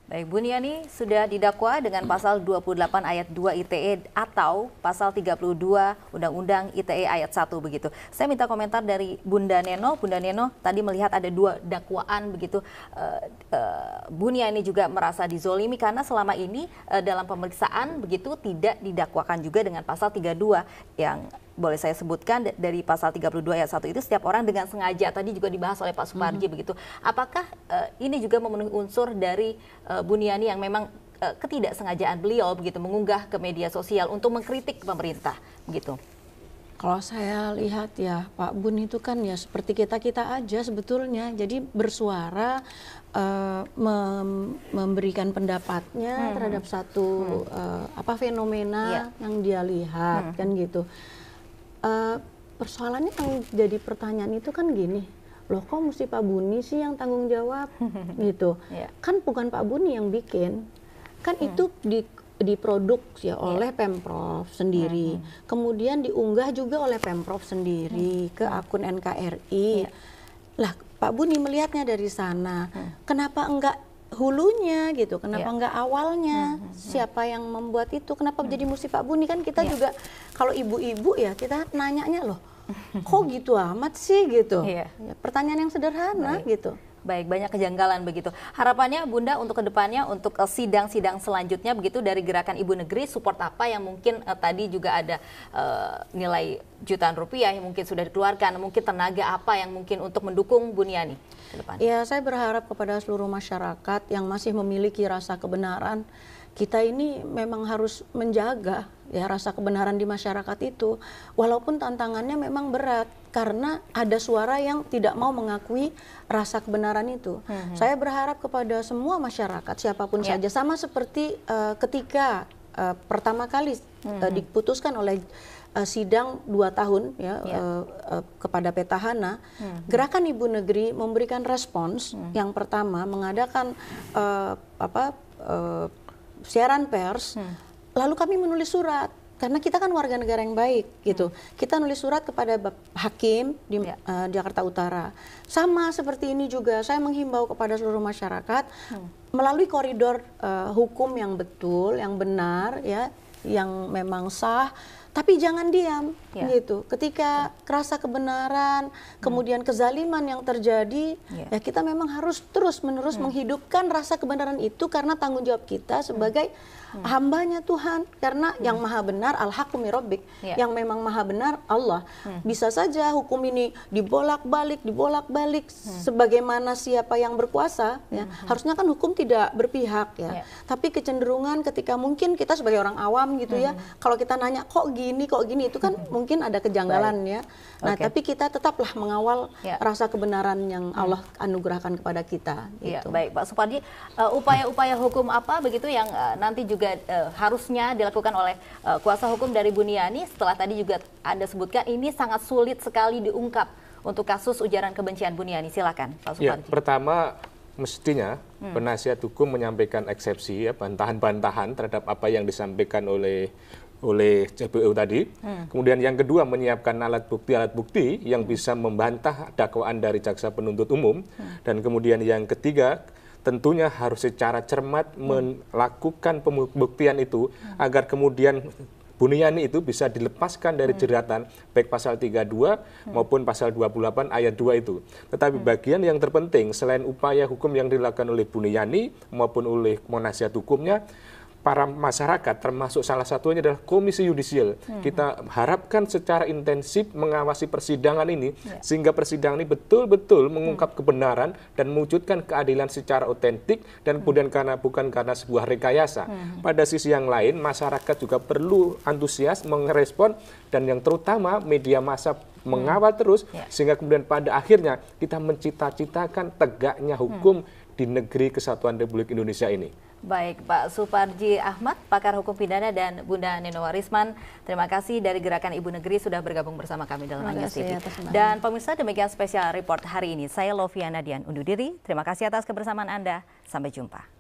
Baik, Buniani sudah didakwa dengan pasal 28 ayat 2 ITE atau pasal 32 Undang-Undang ITE ayat 1 begitu. Saya minta komentar dari Bunda Neno. Bunda Neno tadi melihat ada dua dakwaan begitu. Buniani juga merasa dizolimi karena selama ini dalam pemeriksaan begitu tidak didakwakan juga dengan pasal 32 yang boleh saya sebutkan dari pasal 32 ayat 1 itu setiap orang dengan sengaja, tadi juga dibahas oleh Pak Suparji begitu. Apakah ini juga memenuhi unsur dari Buniani yang memang ketidaksengajaan beliau begitu mengunggah ke media sosial untuk mengkritik pemerintah begitu? Kalau saya lihat ya Pak Bun itu kan ya seperti kita-kita aja sebetulnya, jadi bersuara memberikan pendapatnya terhadap satu fenomena yang dia lihat kan gitu. Persoalannya yang jadi pertanyaan itu kan gini, loh kok mesti Pak Buni sih yang tanggung jawab gitu. Kan bukan Pak Buni yang bikin, kan itu diproduksi ya oleh Pemprov sendiri, kemudian diunggah juga oleh Pemprov sendiri ke akun NKRI. Lah Pak Buni melihatnya dari sana, kenapa enggak hulunya gitu, kenapa enggak awalnya, siapa yang membuat itu, kenapa jadi mesti Pak Buni? Kan kita juga kalau ibu-ibu ya kita nanyanya loh, kok gitu amat sih gitu. Ya, pertanyaan yang sederhana gitu. Baik, banyak kejanggalan begitu. Harapannya Bunda untuk kedepannya, untuk sidang-sidang selanjutnya begitu dari Gerakan Ibu Negeri, support apa yang mungkin tadi juga ada nilai jutaan rupiah yang mungkin sudah dikeluarkan, mungkin tenaga apa yang mungkin untuk mendukung Buniani ke depan? Ya, saya berharap kepada seluruh masyarakat yang masih memiliki rasa kebenaran, kita ini memang harus menjaga ya rasa kebenaran di masyarakat itu, walaupun tantangannya memang berat karena ada suara yang tidak mau mengakui rasa kebenaran itu. Saya berharap kepada semua masyarakat siapapun saja, sama seperti ketika pertama kali diputuskan oleh sidang 2 tahun ya kepada petahana, Gerakan Ibu Negeri memberikan respons. Yang pertama mengadakan siaran pers, lalu kami menulis surat karena kita kan warga negara yang baik gitu. Kita nulis surat kepada hakim di Jakarta Utara. Sama seperti ini juga saya menghimbau kepada seluruh masyarakat melalui koridor hukum yang betul, yang benar ya, yang memang sah. Tapi jangan diam gitu. Ketika rasa kebenaran, kemudian kezaliman yang terjadi, ya kita memang harus terus-menerus menghidupkan rasa kebenaran itu karena tanggung jawab kita sebagai hambanya Tuhan. Karena yang maha benar al-haqqu min rabbik, yang memang maha benar Allah. Bisa saja hukum ini dibolak-balik sebagaimana siapa yang berkuasa. Ya. Harusnya kan hukum tidak berpihak ya. Tapi kecenderungan ketika mungkin kita sebagai orang awam gitu ya, kalau kita nanya kok gini itu kan mungkin ada kejanggalan ya. Nah, tapi kita tetaplah mengawal rasa kebenaran yang Allah anugerahkan kepada kita. Gitu. Baik, Pak Suparji, upaya-upaya hukum apa begitu yang nanti juga harusnya dilakukan oleh kuasa hukum dari Buniani setelah tadi juga Anda sebutkan ini sangat sulit sekali diungkap untuk kasus ujaran kebencian Buniani. Silakan, Pak Suparji. Pertama mestinya penasihat hukum menyampaikan eksepsi ya, bantahan-bantahan terhadap apa yang disampaikan oleh JPU tadi. Kemudian yang kedua menyiapkan alat bukti yang bisa membantah dakwaan dari jaksa penuntut umum. Dan kemudian yang ketiga tentunya harus secara cermat melakukan pembuktian itu agar kemudian Buniani itu bisa dilepaskan dari jeratan baik pasal 32 maupun pasal 28 ayat 2 itu. Tetapi bagian yang terpenting selain upaya hukum yang dilakukan oleh Buniani maupun oleh penasihat hukumnya, para masyarakat termasuk salah satunya adalah Komisi Yudisial. Kita harapkan secara intensif mengawasi persidangan ini sehingga persidangan ini betul-betul mengungkap kebenaran dan mewujudkan keadilan secara otentik dan kemudian bukan karena sebuah rekayasa. Pada sisi yang lain masyarakat juga perlu antusias merespon dan yang terutama media massa mengawal terus sehingga kemudian pada akhirnya kita mencita-citakan tegaknya hukum di negeri kesatuan Republik Indonesia ini. Baik, Pak Suparji Ahmad, pakar hukum pidana, dan Bunda Neno Warisman, terima kasih dari Gerakan Ibu Negeri sudah bergabung bersama kami dalam Anyas TV. Dan pemirsa, demikian spesial report hari ini. Saya Loviana Dian undur diri. Terima kasih atas kebersamaan Anda. Sampai jumpa.